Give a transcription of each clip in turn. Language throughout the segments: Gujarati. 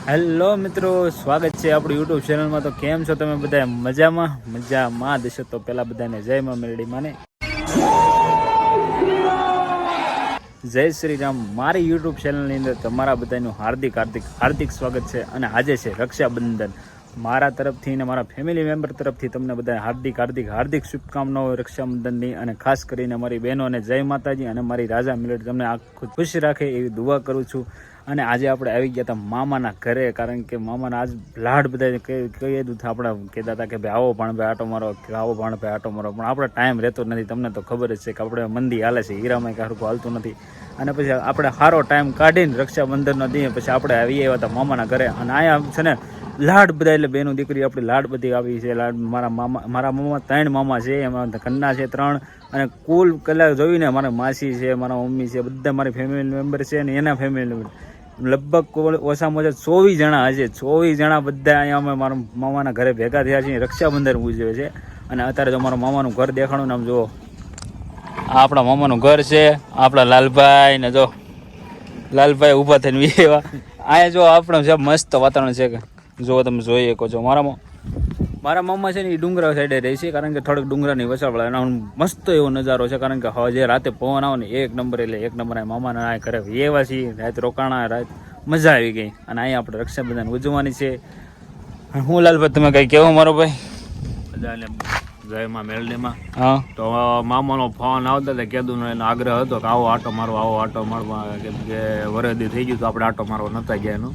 હેલો મિત્રો, સ્વાગત છે આપણું યુટ્યુબ ચેનલમાં. તો કેમ છો તમે બધા? મજામાં દેશો. તો પેલા બધાને જય માં મેરડી માને, જય શ્રી રામ. મારી યુટ્યુબ ચેનલની અંદર તમારા બધાનું હાર્દિક સ્વાગત છે. અને આજે છે રક્ષાબંધન. મારા તરફથી અને મારા ફેમિલી મેમ્બર તરફથી તમને બધા હાર્દિક શુભકામનાઓ રક્ષાબંધનની. અને ખાસ કરીને મારી બહેનોને જય માતાજી અને મારી રાજા મિલેટ તમને આખું ખુશ રાખે એવી દુઆ કરું છું. અને આજે આપણે આવી ગયા હતા મામાના ઘરે, કારણ કે મામાના આજ લાડ બધા કહી દીધું. આપણે કહેતા હતા કે ભાઈ આવો ભાણભાઈ આટો મારો, પણ આપણે ટાઈમ રહેતો નથી. તમને તો ખબર જ છે કે આપણે મંદી હાલે છે, હીરામાં કારકું હાલતું નથી. અને પછી આપણે સારો ટાઈમ કાઢીને રક્ષાબંધનનો દી પછી આપણે આવી આવ્યા હતા મામાના ઘરે. અને અહીંયા છે ને લાડ બધા, એટલે બેનું દીકરી આપણી લાડ બધી આવી છે. લાડ મારા મામા 3 મામા છે, એમાં કન્ના છે 3. અને કુલ કલાક જોઈને મારા માસી છે, મારા મમ્મી છે, બધા મારી ફેમિલી મેમ્બર છે. અને એના ફેમિલી મેમ્બર લગભગ ઓછામાં ઓછા 24 જણા હશે. 24 જણા બધા અહીંયા અમે મારા મામાના ઘરે ભેગા થયા છીએ. રક્ષાબંધન ઉજવે છે. અને અત્યારે જો મારા મામાનું ઘર દેખાડું ને, આમ જુઓ, આ આપણા મામાનું ઘર છે. આપણા લાલભાઈ ને જો લાલભાઈ ઊભા થઈને એવા અહીંયા જો આપણું છે મસ્ત વાતાવરણ છે કે જો તમે જોઈ શકો છો. મારા મામા છે ને એ ડુંગરા સાઈડે રહે છે, કારણ કે થોડોક ડુંગરાની વસાવળ એનો મસ્ત એવો નજારો છે. કારણ કે હવે જે રાતે પવન આવે ને એક નંબર મામાના આ ઘરે એવા છીએ. રાત રોકાણા, રાત મજા આવી ગઈ. અને અહીંયા આપણે રક્ષાબંધન ઉજવવાની છે. હું લાલભાઈ તમે કઈ કેવો મારો ભાઈ? બધાને જયમાં મેલડીમાં. હા, તો મામાનો ફોન આવતા હતા, કીધું એનો આગ્રહ હતો કે આવો આટો મારવા, કેમ કે વરદી થઈ ગયું તો આપણે આટો મારવા નતા ગયા એનું.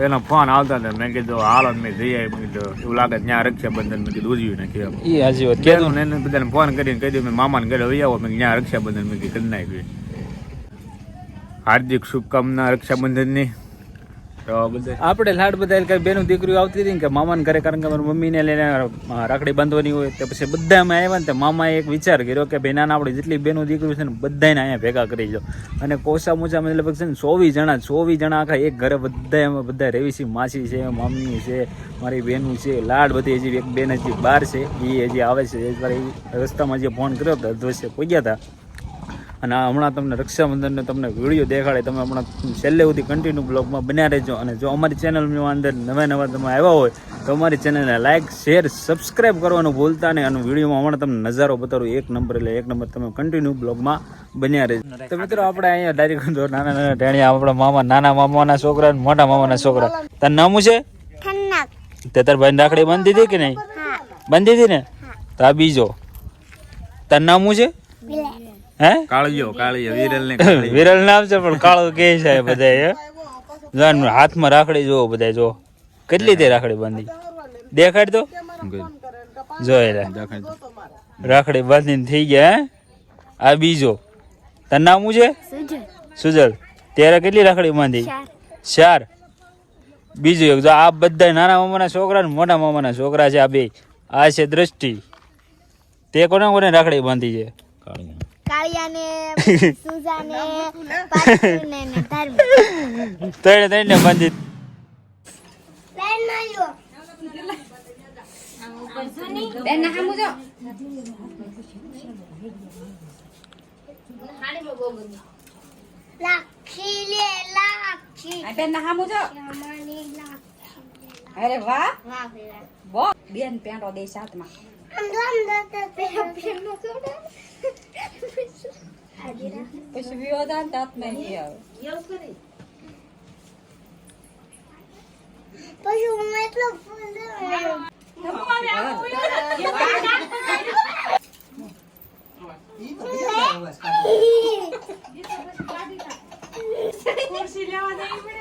એનો ફોન આવતા હતા, મેં કીધું હાલો મેં જઈએ. મેં કીધું એવું લાગે ત્યાં રક્ષાબંધન મેં કીધું ઉજવી નાખી. એ હાજી વાત કીધું ને એને બધાને ફોન કરીને કહી દઉં મેં મામાને ઘરે લઈ આવો. મેં ત્યાં રક્ષાબંધન મેં કરી નાખી. હાર્દિક શુભકામના રક્ષાબંધનની. આપણે લાડ બધા કઈ બેનું દીકરીઓ આવતી હતી ને કે મામાને ઘરે, કારણ કે મારી મમ્મીને લઈને રાખડી બાંધવાની હોય. તો પછી બધા અમે આવ્યા ને, મામાએ એક વિચાર કર્યો કે ભાઈ નાના આપણે જેટલી બેનું દીકરીઓ છે ને બધાને અહીંયા ભેગા કરી દો. અને કોસા મોસા મતલબ છે ને 24 જણા આખા એક ઘરે બધા રહેવી છે. માસી છે, મમ્મી છે, મારી બહેનું છે, લાડ બધી. હજી એક બેન હજી બહાર છે, એ હજી આવે છે. રસ્તામાં જે ફોન કર્યો હતો અધવશ્ય પહોંચ્યા હતા. અને હમણાં તમને રક્ષાબંધનનો તમને વિડીયો દેખાડે. તમે હમણાં છેલ્લે સુધી કન્ટિન્યુ બ્લોગમાં બન્યા રહેજો. અને જો અમારી ચેનલની અંદર નવા તમે આવ્યા હોય તો અમારી ચેનલને લાઇક, શેર, સબસ્ક્રાઈબ કરવાનું ભૂલતા નહીં. અને વિડીયોમાં હમણાં તમને નજારો બતાવું એક નંબર. તમે કન્ટિન્યુ બ્લોગમાં બન્યા રહેજો. તો મિત્રો આપણે અહીંયા ડાયરેક્ટ નાના ટેણિયા આપણા મામા, નાના મામાના છોકરા, મોટા મામાના છોકરા. તાર નામું છે? તે તાર ભાઈ રાખડી બાંધી હતી કે નહીં? બાંધી હતી ને? તો આ બીજો તાર નામું છે? હે, કાળિયો વિરલ નામ છે, પણ કાળો કે છે બધા. હાથમાં રાખડી જોવો બધા, જો કેટલી તે રાખડી બાંધી. દેખાડ તો જોઈ રાખડી બાંધીને થઈ ગયા. આ બીજો તાર નામ છે સુજલ. ત્યારે કેટલી રાખડી બાંધી? 4. બીજું એક જો આ બધા નાના મામાના છોકરા ને મોટા મામાના છોકરા છે. આ બે આ છે દ્રષ્ટિ. તે કોને રાખડી બાંધી છે? ત્રણે બાંધી. અરે વાહ, બહુ બેન પેન્ટો દે સાથમાં. પછી વિવાદાન તાત નહીં આવે. પછી હું એટલો ખુરશી લેવા જવી પડે.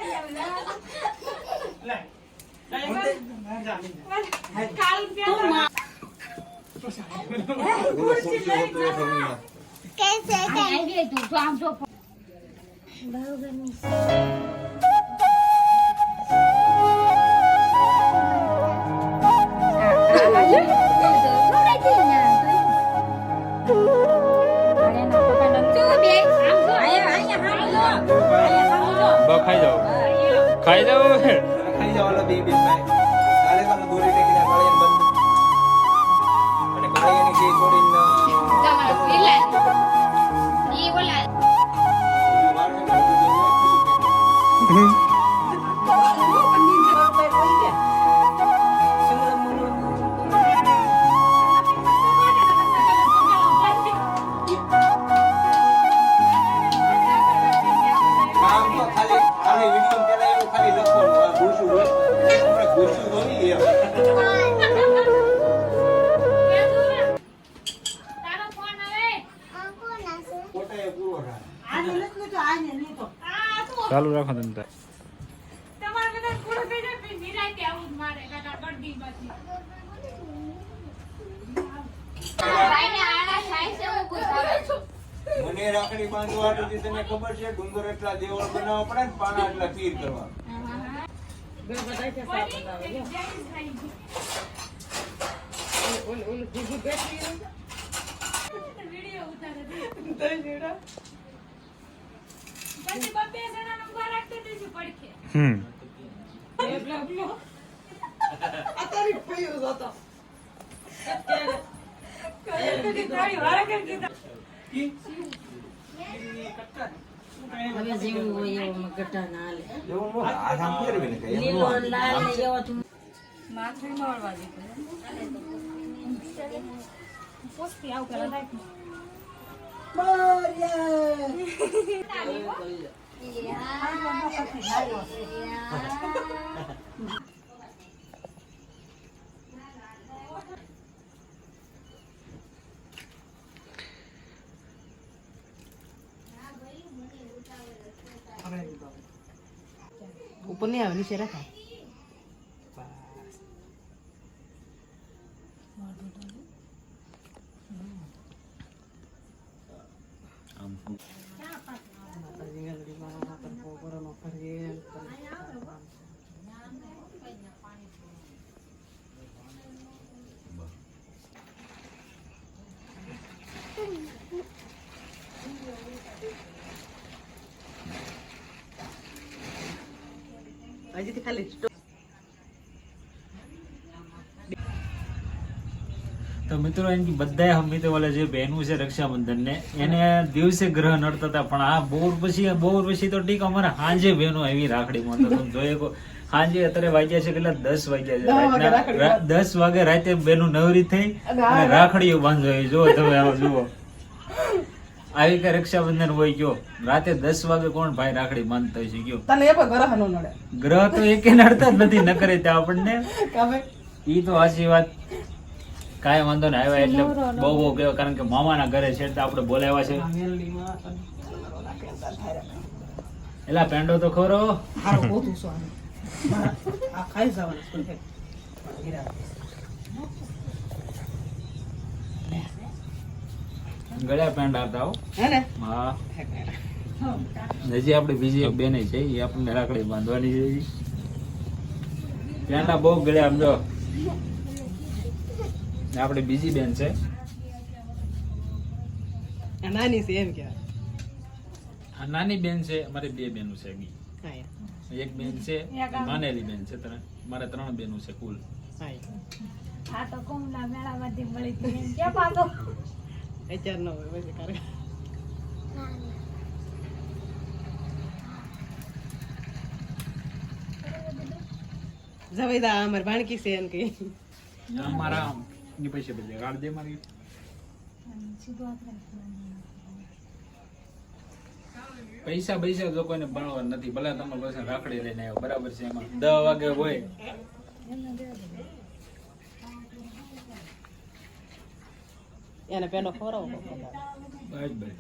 कैसे आइए तू तो हम जो बहुत गर्मी खाई जाओ वाला बेबी मैं काले वाला दूरी लेके जा काले बंद અને કાલે એને કે છોડીને ये बोला ચાલુ રાખો તમે તાર. તમારે બધા પૂરું થઈ જાય પછી નિરાંતે આવું જ મારે કાકા બર્થડે માંથી ભાઈને આડા થાય છે હું પૂછાવે છું મને રાખડી બાંધવા હતી તને ખબર છે ડુંગર એટલા દેવળ બનાવવા પડે ને પાણા એટલા પીર કરવા વિડિયો ઉતારે પછી બબ્બે જણા નંબર રાખતો દેજો પડખે હવે જેવું હોય એવું ગટા ના લે એવું નો હાથ આમ ફેરવીને કઈ એમ નો લીલો હાલે. લાલ ને એવો તું પોસ્તી આવ કરે રાખ ઉપર નહીં આવે નીચે રખાય હજી ખાલી તો મિત્રો એમ કે બધા હમી ઓલા જે બહેનું છે રક્ષાબંધન ને એને દિવસે ગ્રહ નડતા હતા પણ આ બપોર પછી તો ઠીક અમારે સાંજે બહેનો આવી રાખડીમાં તો તમે જોઈએ કો સાંજે અત્યારે વાગ્યા છે કેટલા 10 વાગ્યા છે રાતના 10 વાગે રાતે બહેનો નવરી થઈ અને રાખડીઓ બાંધો જુઓ તમે આવો જુઓ આવી કે રક્ષાબંધન હોય ગયો રાતે 10 વાગે કોણ ભાઈ રાખડી બાંધતા હોય છે ગયો તને એ પણ ગ્રહ નો નડે ગ્રહ તો એકે નડતા જ નથી ન કરે ત્યાં આપણને કાવે ઈ તો સાચી વાત કાંઈ વાંધો ને આવ્યા એટલે બહુ ગયો કારણ કે મામાના ઘરે છે એટલે આપણે બોલાવ્યા છે એલા પેંડો તો ખરો હારો ગોતું છો આ ખાઈ જવાનું સ્કૂલ હે ગળ્યા પેંડા હતા હો. હે ને હા હજી આપણે બીજી એક બેન છે એ આપણને રાખડી બાંધવાની છે ઈ. પેંડા બહુ ગળ્યા આમ જો ને આપણે બીજી બેન છે આ નાની છે એમ કે આ નાની બેન છે અમારે બે બેનો છે બી હા એક બેન છે માનેલી બેન છે મારે 3 બેનો છે કુલ હા આ તો કોમલા મેળામાંથી મળી હતી એમ કેમ પાતો અત્યાર નો હોય પછી કરે જવેદા અમાર ભાણકી છે એમ કે અમારા ની પૈસે બદલે ગાળ દે મારી પૈસા જો કોઈને ભણવા નથી ભલે તમે પાસે રાખડી લઈને આવ્યો બરાબર છે એમાં 10 વાગે હોય એને પેલો ખવરાવો બસ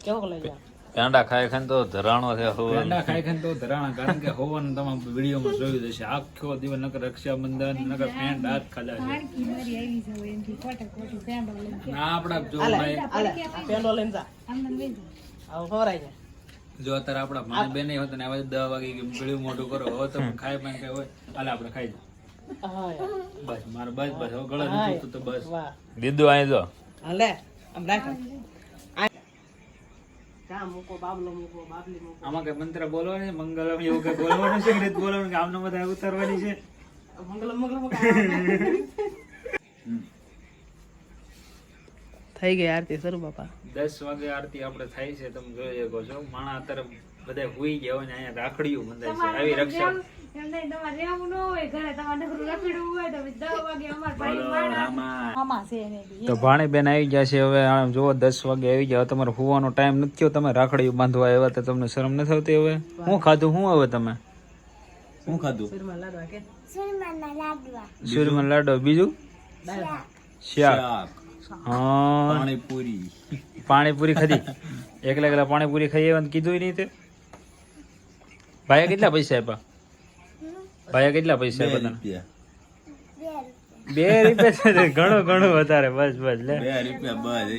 કેવો લઈ જાવ પેંડા ખાઈ ખાઈને તો ધરાણો છે પેંડા ખાઈ ખાઈને તો ધરાણા કારણ કે હોવાનું તમે વિડીયોમાં જોયું જશે આખો દિવસ નકર રક્ષાબંધન નકર પેંડ હાથ ખાધા છે ના આપડા જો ભાઈ આલે આ પેલો લઈને જા આવો ખવરાઈ જાય જો અત્યારે આપડા માની બેન હોત ને આવા 10 વાગે કે ગળ્યું મોઢું કરો હવે તમે ખાઈ પાઈ કઈ હોય હાલે આપણે ખાઈ હા બસ મારે બસ હવે ગળા નીચું તો બસ વાહ દીદુ અહીં જો હાલે આમ રાખો કા મૂકો બાબલો મૂકો બાબલી મૂકો આમાં કઈ મંત્ર બોલવાનું છે મંગલમ એવું કઈ બોલવાનું છે કે રીત બોલવાનું કે આમને બધા ઉતારવાની છે મંગલમ થઈ ગઈ આરતી શરૂ બાપા 10 વાગે આરતી આપણે થાય છે તમે જોઈ શકો છો માણા અત્યારે બધા હુઈ ગયા હોય ને અહીંયા રાખડીઓ બંધાય છે આવી રક્ષા એમ નહીં તમારે રહેવું ન હોય ઘરે તમારે નકરું રખડવું હોય તો 10 વાગે અમાર ભાઈ મામા છે એને બી તો ભાણી બેન આવી ગયા છે હવે આમ જુઓ 10 વાગે આવી ગયા તમારે હુવાનો ટાઈમ નથી થયો તમે રાખડીઓ બાંધવા આવ્યા તો તમને શરમ ન થતી હવે શું ખાધું શું હવે તમે શું ખાધું શીરમાં લાડવા કે સુરમન લાડો બીજું શાક હા પાણીપુરી ખાધી એકલા પાણીપુરી ખાઈ આવ્યા કીધું નહીં તે ભાઈએ કેટલા પૈસા આપ્યા? ભાઈએ કેટલા પૈસા આપ્યા તને? 2 રૂપિયા. ઘણું વધારે. બસ લે. 2 રૂપિયા બસ.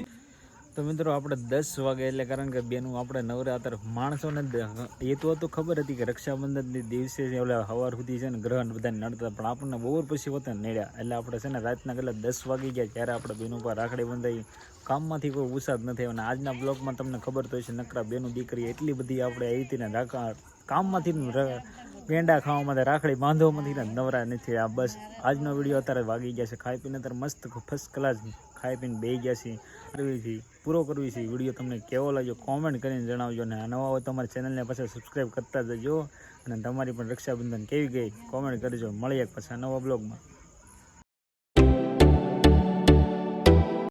તો મિત્રો આપણે 10 વાગે એટલે કારણ કે બેનું આપણે નવરાત્ર માણસોને એ તો હતું ખબર હતી કે રક્ષાબંધનની દિવસે ઓલા સવાર સુધી છે ને ગ્રહણ બધાને નડતા, પણ આપણને બપોર પછી હોતા નડ્યા. એટલે આપણે છે ને રાતના કેટલા 10 વાગી ગયા ત્યારે આપણે બેનું પર રાખડી બંધાઈ. કામમાંથી કોઈ ઉસાદ નથી. અને આજના બ્લોગમાં તમને ખબર તો છે નકરા બેનું દીકરી એટલી બધી આપણે આવી હતી ને કામમાંથી પેંડા ખાવામાં રાખડી બાંધવામાંથી ને નવરા નથી. આ બસ આજનો વિડીયો અત્યારે વાગી ગયા છે ખાઈ પીને અત્યારે મસ્ત ફર્સ્ટ ક્લાસ ખાઈ પીને બેસી ગયા છીએ. પૂરો કરવી છે વિડીયો. તમને કેવો લાગ્યો કોમેન્ટ કરીને જણાવજો. અને નવા હોય તમારી ચેનલને પાછા સબસ્ક્રાઈબ કરતા જજો. અને તમારી પણ રક્ષાબંધન કેવી ગઈ કોમેન્ટ કરજો. મળીએ પાછા નવા બ્લોગમાં.